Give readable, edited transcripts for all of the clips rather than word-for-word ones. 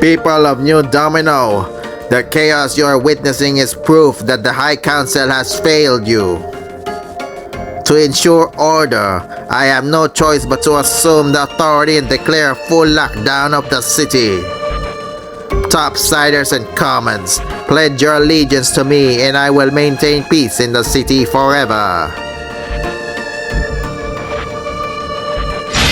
People of New Domino, the chaos you are witnessing is proof that the High Council has failed you. To ensure order, I have no choice but to assume the authority and declare full lockdown of the city. Topsiders and commons, pledge your allegiance to me and I will maintain peace in the city forever.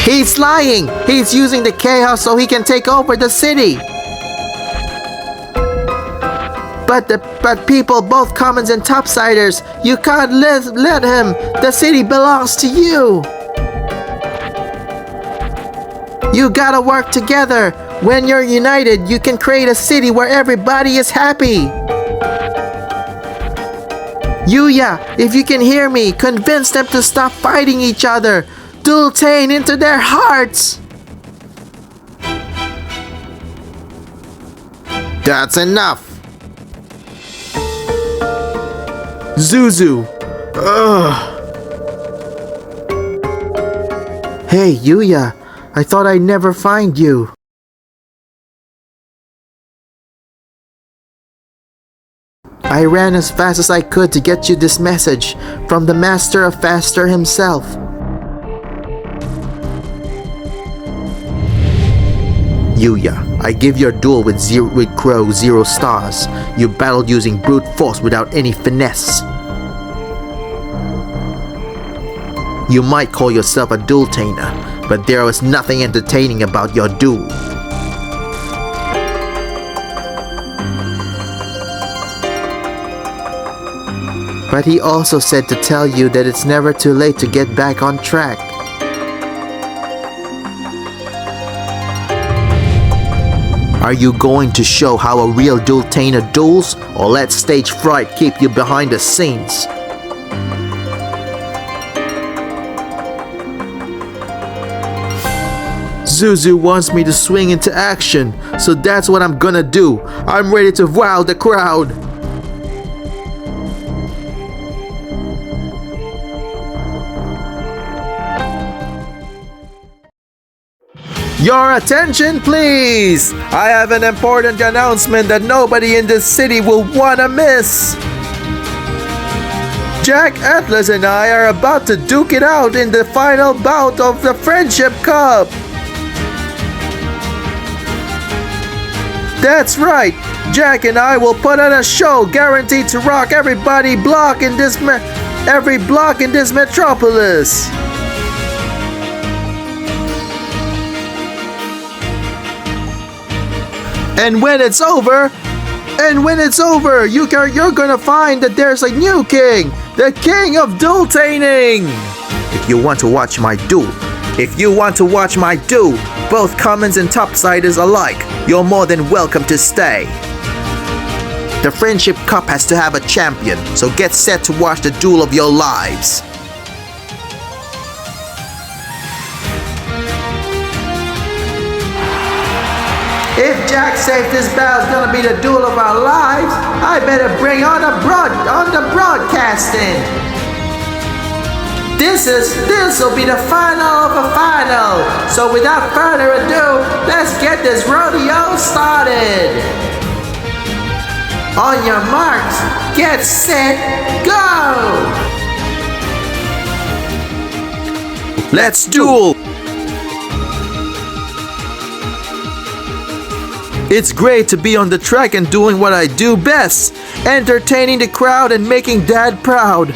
He's lying! He's using the chaos so he can take over the city! But people, both commons and topsiders, you can't let him! The city belongs to you! You gotta work together! When you're united, you can create a city where everybody is happy! Yuya, if you can hear me, convince them to stop fighting each other! Dueltain into their hearts! That's enough! Zuzu! Ugh! Hey, Yuya! I thought I'd never find you. I ran as fast as I could to get you this message from the Master of Faster himself. Yuya, I give your duel with Crow 0 stars. You battled using brute force without any finesse. You might call yourself a dueltainer, but there was nothing entertaining about your duel. But he also said to tell you that it's never too late to get back on track. Are you going to show how a real dueltainer duels, or let stage fright keep you behind the scenes? Zuzu wants me to swing into action, so that's what I'm gonna do. I'm ready to wow the crowd. Your attention, please! I have an important announcement that nobody in this city will wanna miss! Jack, Atlas, and I are about to duke it out in the final bout of the Friendship Cup! That's right! Jack and I will put on a show guaranteed to rock every block in this metropolis! And when it's over, you're gonna find that there's a new king, the king of dueltaining. If you want to watch my duel, both commons and topsiders alike, you're more than welcome to stay. The Friendship Cup has to have a champion, so get set to watch the duel of your lives. If Jack says this battle's gonna be the duel of our lives, I better bring on the broadcasting. This'll be the final of a final. So without further ado, let's get this rodeo started. On your marks, get set, go! Let's duel! It's great to be on the track and doing what I do best, entertaining the crowd and making Dad proud.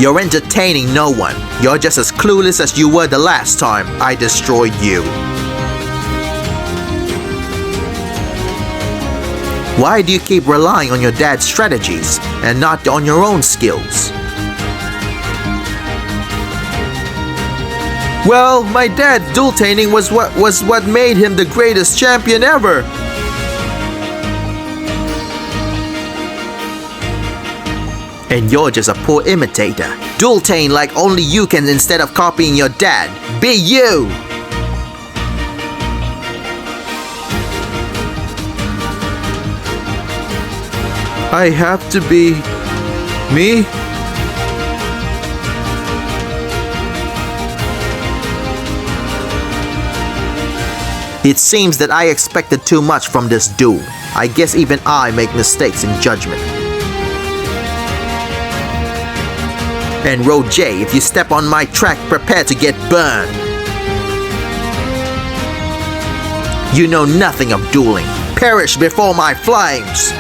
You're entertaining no one. You're just as clueless as you were the last time I destroyed you. Why do you keep relying on your dad's strategies and not on your own skills? Well, my dad's dueltaining was what made him the greatest champion ever. And you're just a poor imitator. Dueltain like only you can instead of copying your dad. Be you! I have to be me? It seems that I expected too much from this duel. I guess even I make mistakes in judgment. And Road J, if you step on my track, prepare to get burned. You know nothing of dueling. Perish before my flames.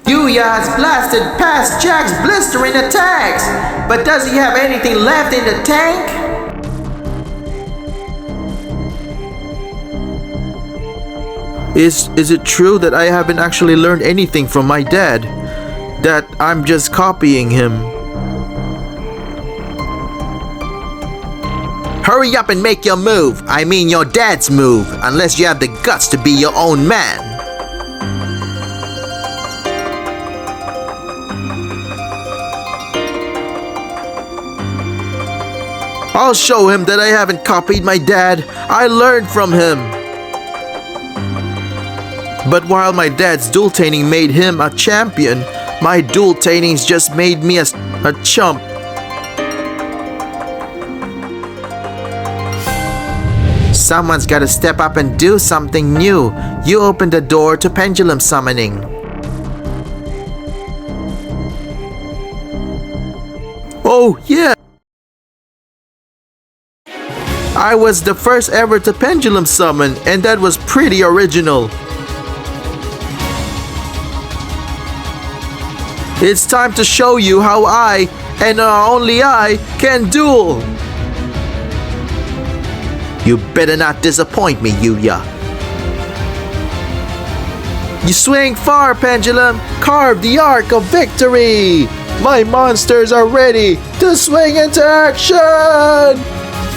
Yuya has blasted past Jack's blistering attacks, but does he have anything left in the tank? Is it true that I haven't actually learned anything from my dad? That I'm just copying him? Hurry up and make your move. I mean your dad's move, unless you have the guts to be your own man. I'll show him that I haven't copied my dad. I learned from him. But while my dad's duel-taining made him a champion, my duel-tainings just made me a chump. Someone's gotta step up and do something new. You opened the door to pendulum summoning. Oh, yeah! I was the first ever to pendulum summon, and that was pretty original. It's time to show you how I, and only I, can duel. You better not disappoint me, Yuya. You swing far, Pendulum. Carve the arc of victory. My monsters are ready to swing into action.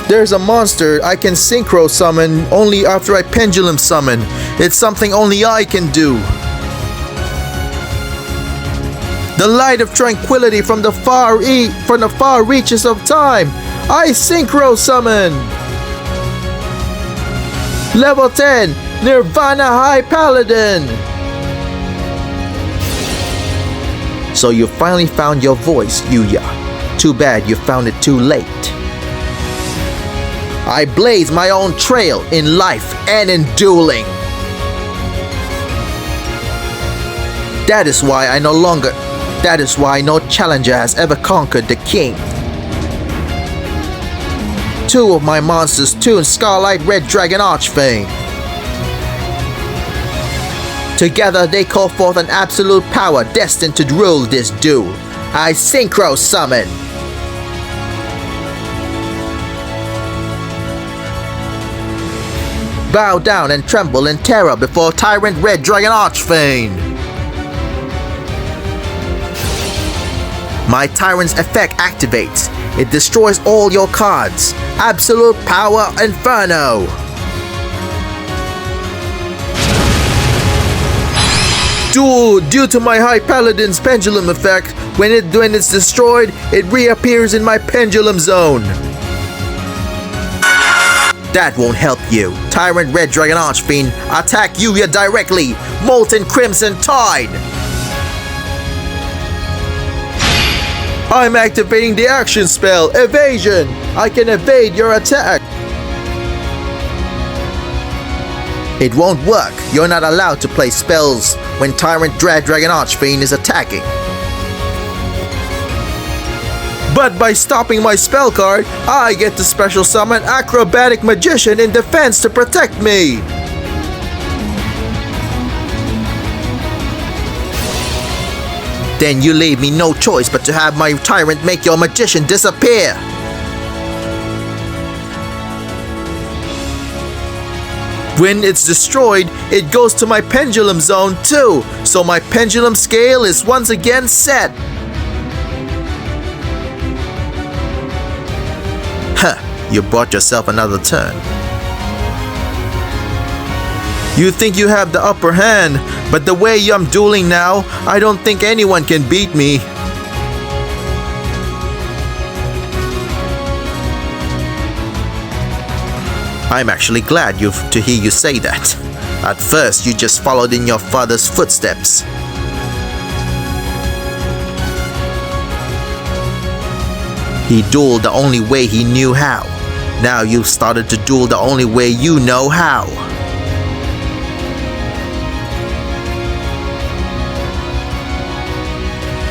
There's a monster I can synchro summon only after I pendulum summon. It's something only I can do. The light of tranquility from the far reaches of time. I synchro summon. Level 10, Nirvana High Paladin. So you finally found your voice, Yuya. Too bad you found it too late. I blaze my own trail in life and in dueling. That is why no challenger has ever conquered the king. Two of my monsters tune Scarlet Red Dragon Archfang. Together they call forth an absolute power destined to rule this duel. I synchro summon. Bow down and tremble in terror before Tyrant Red Dragon Archfang. My Tyrant's effect activates. It destroys all your cards. Absolute Power Inferno. Due to my High Paladin's Pendulum effect, when it's destroyed, it reappears in my Pendulum Zone. That won't help you. Tyrant Red Dragon Archfiend, attack Yuya directly. Molten Crimson Tide. I'm activating the action spell, Evasion. I can evade your attack. It won't work. You're not allowed to play spells when Tyrant Red Dragon Archfiend is attacking. But by stopping my spell card, I get to special summon Acrobatic Magician in defense to protect me. Then you leave me no choice but to have my Tyrant make your magician disappear. When it's destroyed, it goes to my Pendulum Zone too, so my Pendulum Scale is once again set. You bought yourself another turn. You think you have the upper hand, but the way I'm dueling now, I don't think anyone can beat me. I'm actually glad to hear you say that. At first, you just followed in your father's footsteps. He dueled the only way he knew how. Now you've started to duel the only way you know how.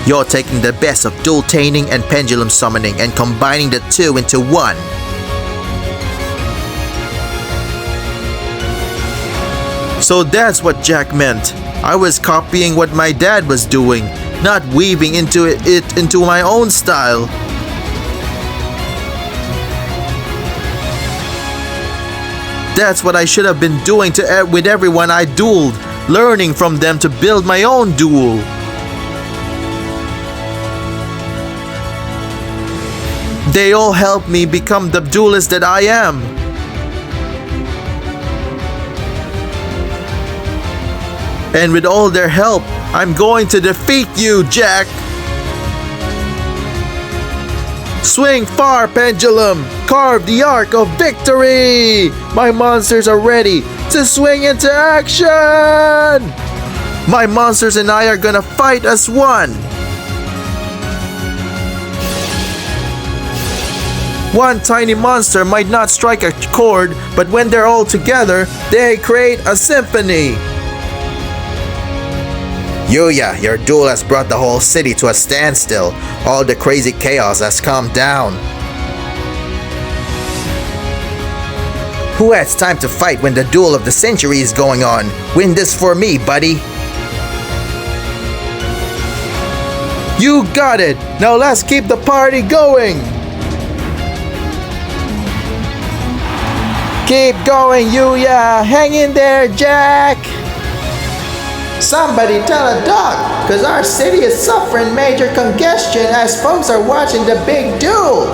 You're taking the best of dual taming and pendulum summoning and combining the two into one. So that's what Jack meant. I was copying what my dad was doing, not weaving it into my own style. That's what I should have been doing with everyone I dueled, learning from them to build my own duel. They all helped me become the duelist that I am. And with all their help, I'm going to defeat you, Jack! Swing far, pendulum! Carve the arc of victory! My monsters are ready to swing into action! My monsters and I are gonna fight as one! One tiny monster might not strike a chord, but when they're all together, they create a symphony! Yuya, your duel has brought the whole city to a standstill. All the crazy chaos has calmed down. Who has time to fight when the duel of the century is going on? Win this for me, buddy. You got it! Now let's keep the party going! Keep going, Yuya! Hang in there, Jack! Somebody tell a dog, cause our city is suffering major congestion as folks are watching the big duel.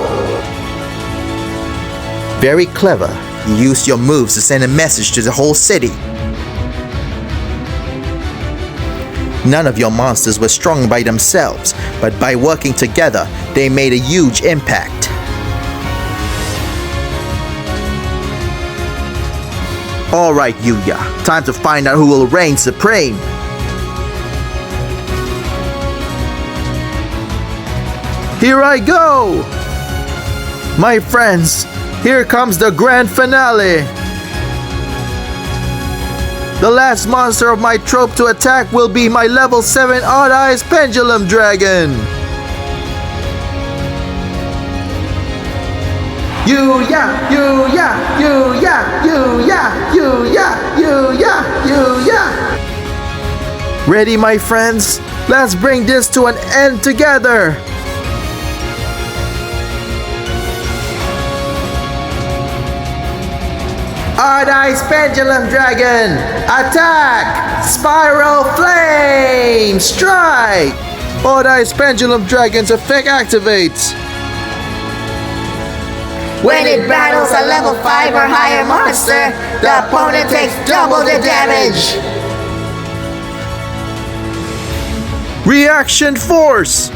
Very clever. You used your moves to send a message to the whole city. None of your monsters were strong by themselves, but by working together, they made a huge impact. Alright, Yuya, time to find out who will reign supreme. Here I go! My friends, here comes the grand finale! The last monster of my trope to attack will be my level 7 Odd Eyes Pendulum Dragon! Yuya! Yuya! Yuya! Yuya! Yuya! Yuya! Yuya! Ready, my friends? Let's bring this to an end together! Odd Eyes Pendulum Dragon! Attack! Spiral Flame! Strike! Odd Eyes Pendulum Dragon's effect activates. When it battles a level 5 or higher monster, the opponent takes double the damage! Reaction Force!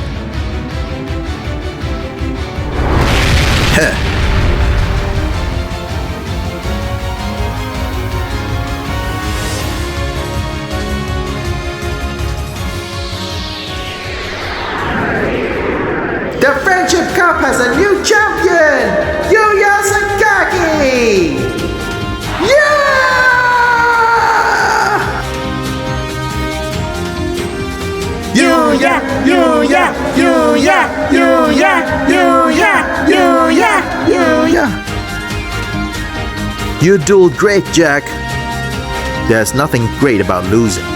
Heh. The Friendship Cup has a new champion! Yuya Sakaki! Yeah! Yuya! Yuya! Yuya! Yuya! Yuya! Yuya! Yuya! You dueled great, Jack. There's nothing great about losing.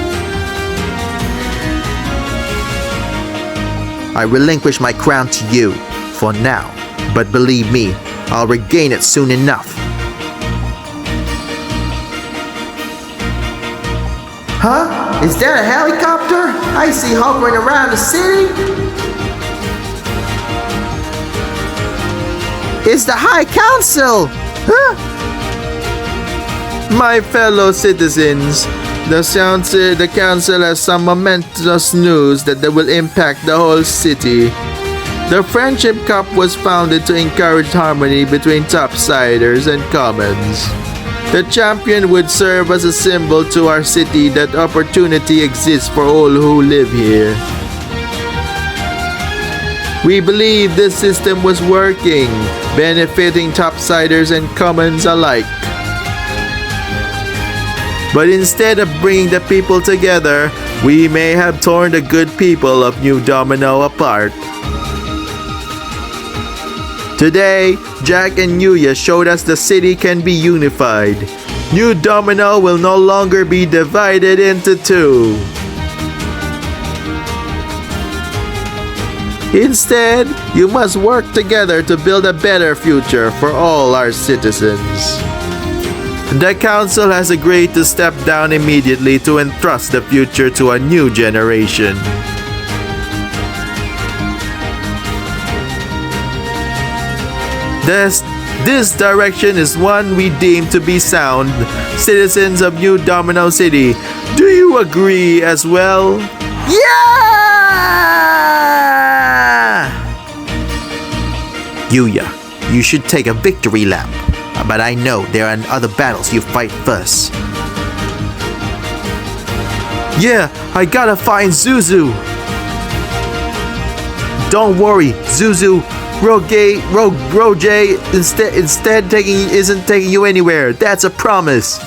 I relinquish my crown to you, for now. But believe me, I'll regain it soon enough. Huh? Is that a helicopter? I see hovering around the city. It's the High Council! Huh? My fellow citizens, the council has some momentous news that will impact the whole city. The Friendship Cup was founded to encourage harmony between topsiders and commons. The champion would serve as a symbol to our city that opportunity exists for all who live here. We believe this system was working, benefiting topsiders and commons alike. But instead of bringing the people together, we may have torn the good people of New Domino apart. Today, Jack and Yuya showed us the city can be unified. New Domino will no longer be divided into two. Instead, you must work together to build a better future for all our citizens. The council has agreed to step down immediately to entrust the future to a new generation. This direction is one we deem to be sound, citizens of New Domino City. Do you agree as well? Yeah! Yuya, you should take a victory lap. But I know there are other battles you fight first. Yeah, I gotta find Zuzu. Don't worry, Zuzu. Roge isn't taking you anywhere. That's a promise.